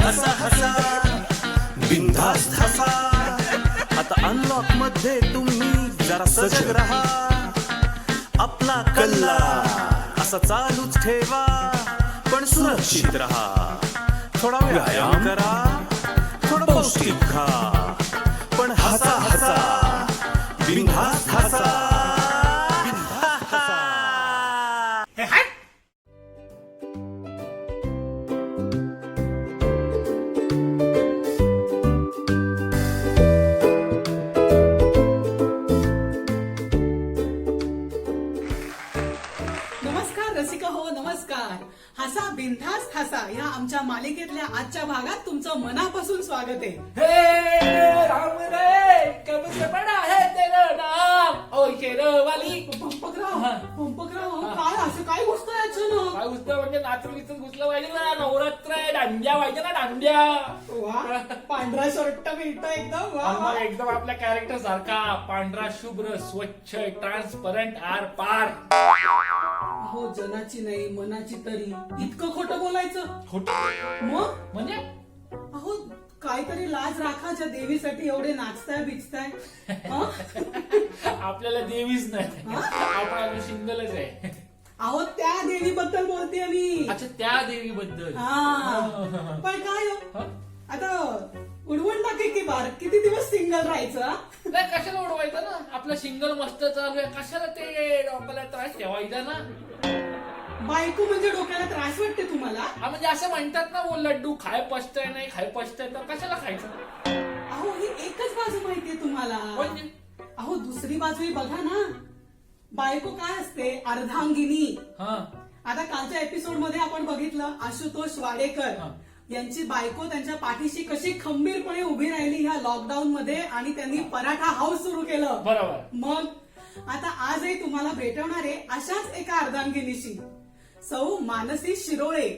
हसा हसा बिनधास्त हसा. आता अनलॉक मध्ये तुम्ही जरा सजग रहा. आपला कल्ला असा चालूच ठेवा, पण सुरक्षित रहा. थोडा व्यायाम करा, थोडं पौष्टिक खा, पण हसा हसा बिनधास्त हसा. नमस्कार रसिका हो, नमस्कार. हसा बिनधास्त हसा या आमच्या मालिकेतल्या आजच्या भागात तुमचं मनापासून स्वागत आहे. हे राम रे कब से बड़ा है तेरा नाम ओ शेरवाली. पंपकराव काय असं काय गोष्ट आहे अचानक? काय घुसतं म्हणजे नाचून घुसून घुसलं पाहिजे ना. नवरात्र आहे, दांड्या पाहिजे ना, दांड्या. वा, पांढरा शर्ट मिळतं एकदम. वा, वा. एकदम आपल्या कॅरेक्टर सारखा पांढरा शुभ्र स्वच्छ ट्रान्सपरंट आर पार. हो, जनाची नाही मनाची तरी इतकं खोटं बोलायचं? खोटं मग म्हणजे अहो काहीतरी लाज राखा, ज्या देवीसाठी एवढे नाचताय बिचताय. आपल्याला देवीच नाही, आपण अजून सिंगलच आहे. अहो त्या देवीबद्दल बोलते मी. अच्छा, त्या देवी बद्दल. हा, पण काय हो? आता उडवून टाके की बार, किती दिवस सिंगल राहायचं? नाही, कशाला उडवायचं ना, आपलं सिंगल मस्त चालू आहे. कशाला ते डोक्याला त्रास ठेवायचा ना. बायको म्हणजे डोक्याला त्रास वाटते तुम्हाला? हा, म्हणजे असं म्हणतात ना, वो लड्डू खाय पचतय नाही, खाय पचतय तर कशाला खायचं. अहो ही एकच बाजू माहितीये तुम्हाला. म्हणजे अहो दुसरी बाजूही बघा ना. बायको काय असते? अर्धांगिनी. हा, आता कालच्या एपिसोड मध्ये आपण बघितलं आशुतोष वाडेकर यांची बायको त्यांच्या पाठीशी कशी खंबीरपणे उभी राहिली ह्या लॉकडाऊन मध्ये, आणि त्यांनी पराठा हाऊस सुरू केलं. बरोबर. मग आता आजही तुम्हाला भेटवणारे अशाच एका अर्धांगिनीशी, सौ मानसी शिरोळे.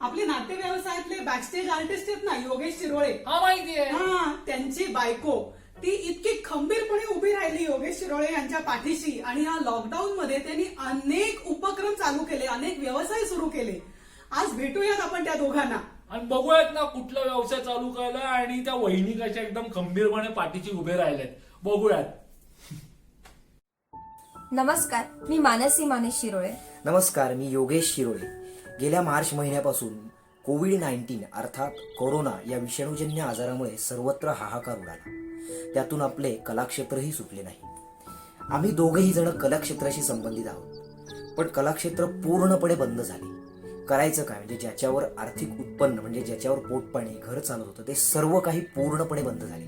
आपले नाट्य व्यवसायातले बॅकस्टेज आर्टिस्ट आहेत ना, योगेश शिरोळे. हा, माहिती आहे. हा, त्यांची बायको ती इतकी खंबीरपणे उभी राहिली योगेश शिरोळे यांच्या पाठीशी, आणि या लॉकडाऊन मध्ये त्यांनी अनेक उपक्रम चालू केले, अनेक व्यवसाय सुरू केले. आज भेटूयात आपण त्या दोघांना आणि बघूयात ना कुठला व्यवसाय चालू केला आणि त्या वहिनी कशा एकदम खंबीरपणे पाठीची उभे राहिलेत. बघूयात. नमस्कार, मी मानस शिरोळे. नमस्कार, मी योगेश शिरोळे. गेल्या मार्च महिन्यापासून कोविड-19 अर्थात कोरोना या विषाणूजन्य आजारामुळे सर्वत्र हाहाकार उडाला. त्यातून आपले कलाक्षेत्रही सुटले नाही. आम्ही दोघेही जण कलाक्षेत्राशी संबंधित आहोत, पण कलाक्षेत्र पूर्णपणे बंद झाले. करायचं काय? म्हणजे ज्याच्यावर आर्थिक उत्पन्न, म्हणजे ज्याच्यावर पोटपाणी घर चालत होतं, ते सर्व काही पूर्णपणे बंद झाले.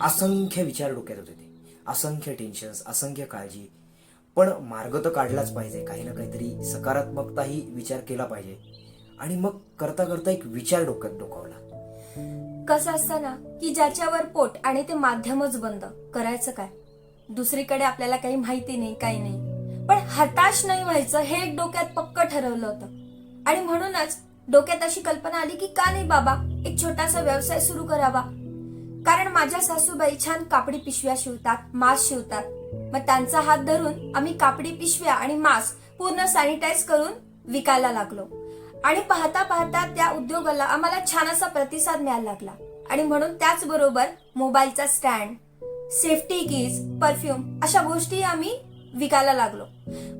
असंख्य विचार डोक्यात होते, असंख्य टेन्शन्स, असंख्य काळजी. पण मार्ग तर काढलाच पाहिजे, काही ना काहीतरी सकारात्मकताही विचार केला पाहिजे. आणि मग करता करता एक विचार डोक्यात डोकावला. कसं असतं ना की ज्याच्यावर पोट आणि ते माध्यमच बंद, करायचं काय? दुसरीकडे आपल्याला काही माहिती नाही, काही नाही, पण हताश नाही व्हायचं हे एक डोक्यात पक्क ठरवलं होतं. आणि म्हणूनच डोक्यात अशी कल्पना आली की का नाही बाबा एक छोटासा व्यवसाय सुरू करावा. कारण माझ्या सासूबाई छान कापडी पिशव्या शिवतात, मास्क शिवतात. मग त्यांचा हात धरून आम्ही कापडी पिशव्या आणि मास्क पूर्ण सॅनिटाईज करून विकायला लागलो. आणि पाहता पाहता त्या उद्योगाला आम्हाला छान असा प्रतिसाद मिळायला लागला. आणि म्हणून त्याचबरोबर मोबाईलचा स्टँड, सेफ्टी कीज, परफ्यूम अशा गोष्टी आम्ही विकायला लागलो.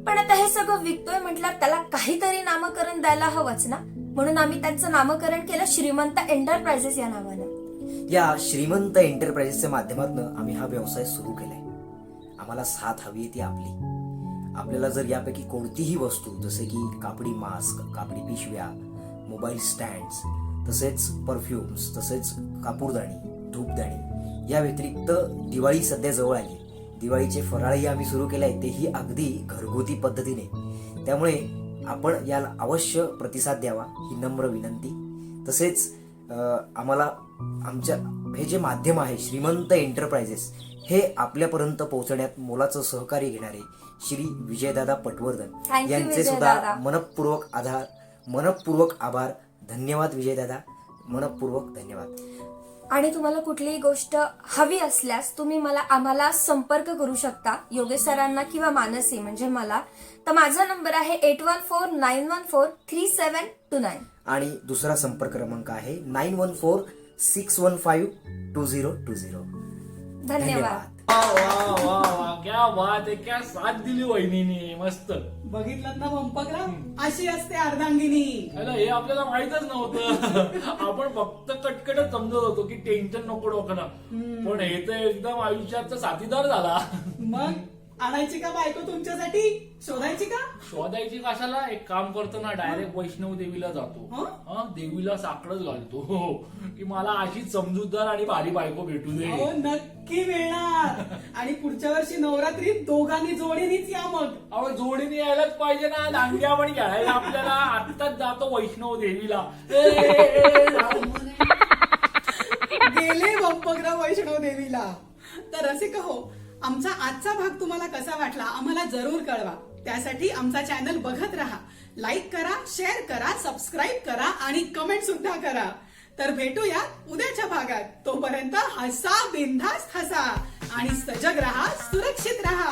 पण आता हे सगळं विकतोय म्हटलं त्याला काहीतरी नामकरण द्यायला हवंच ना. म्हणून आम्ही त्यांचं नामकरण केलं श्रीमंत एंटरप्राइजेस या नावानं. या श्रीमंत एंटरप्राइजेसच्या माध्यमातून आम्ही हा व्यवसाय सुरू केलाय. आम्हाला साथ हवी ती आपली. आपल्याला जर यापैकी कोणतीही वस्तू, जसे की कापडी मास्क, कापडी पिशव्या, मोबाईल स्टँड्स, तसेच परफ्युम्स, तसेच कापूरदाणी, धूपदाणी, या व्यतिरिक्त दिवाळी सध्या जवळ आली. दिवाळीचे फराळही आम्ही सुरू केलाय, तेही अगदी घरगुती पद्धतीने. त्यामुळे आपण याला अवश्य प्रतिसाद द्यावा ही नम्र विनंती. तसेच आम्हाला आमच्या हे जे माध्यम आहे श्रीमंत एंटरप्राइजेस, हे आपल्यापर्यंत पोहोचण्यात मोलाचं सहकार्य घेणारे श्री विजयदादा पटवर्धन यांचे सुद्धा मनपूर्वक आभार. धन्यवाद विजयदादा, मनपूर्वक धन्यवाद. आणि तुम्हाला कुठलीही गोष्ट हवी असल्यास तुम्ही आम्हाला संपर्क करू शकता, योगेश सरांना किंवा मानसी म्हणजे मला. तर माझा नंबर आहे 8149143729. आणि दुसरा संपर्क क्रमांक आहे 9146152020. धन्यवाद. वा वा वा वा, क्या बात आहे, क्या साथ दिली वहिनीने, मस्त. बघितलं ना पंपकराम, अशी असते अर्धांगिनी. अरे हे आपल्याला माहितच नव्हतं. आपण फक्त कटकटच समजत होतो की टेन्शन नको डोक्याला, पण हे तर एकदम आयुष्याचा साथीदार झाला. मग आणायची का बायको तुमच्यासाठी? शोधायची का? शोधायची कशाला, एक काम करतो ना, डायरेक्ट वैष्णव देवीला जातो. देवीला साकडच घालतो की मला अशीच समजूतदार आणि भारी बायको भेटू दे. हो नक्की मिळणार. आणि पुढच्या वर्षी नवरात्रीत दोघांनी जोडीनीच या मग. अहो जोडीने यायलाच पाहिजे ना, दांडिया पण खेळायला आपल्याला. आत्ताच जातो वैष्णव देवीला. गेले पंपकराम वैष्णव देवीला. तर रसिक हो, आमचा आजचा भाग तुम्हाला कसा वाटला आम्हाला जरूर कळवा. त्यासाठी आमचा चॅनल बघत राहा, लाईक करा, शेअर करा, सबस्क्राईब करा आणि कमेंट सुद्धा करा. तर भेटूया उद्याच्या भागात. तोपर्यंत हसा, बिनधास्त हसा आणि सजग राहा, सुरक्षित राहा.